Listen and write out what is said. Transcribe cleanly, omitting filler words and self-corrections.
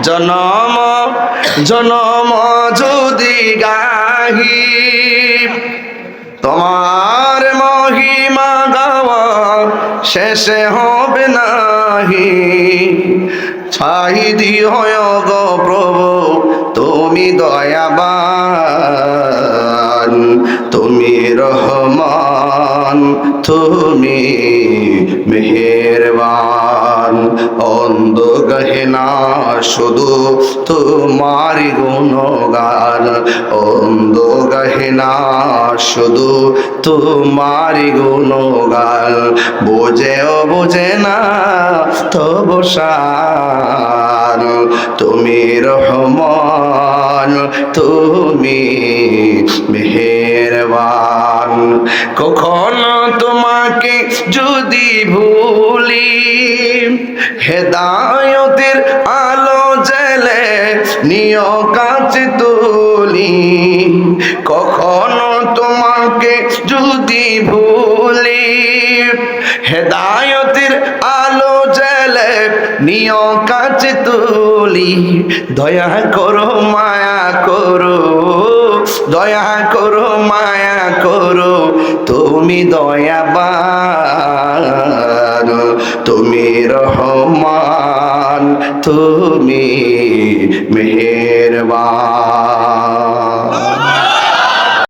জনম জনম যদি গাহি তোমার মহিমা গাওয়া শেষে হবে নাহি। ছাই দিও গো প্রভু তুমি দয়াবান, তুমি রহমান, তুমি মেহেরবান। অন্ধ গহেনা শুধু তোমারি গুণগান, অন্ধ গহেনা শুধু তোমারি গুণগান। বোঝেও বোঝে না তবু শান, তুমি রহমান, তুমি মেহেরবান। কখনো তোমাকে যদি ভুলি, হেদায়তের আলো জেলে নিয় কাছে তুলি। কখনো তোমাকে যদি ভুলি, হেদায়তের আলো জেলে নিয় কাছে তুলি। দয়া করো মায়া করো, দয়া করো মায়া করো, তুমি দয়াবান, তুমি রহমান, তুমি মেহেরবান।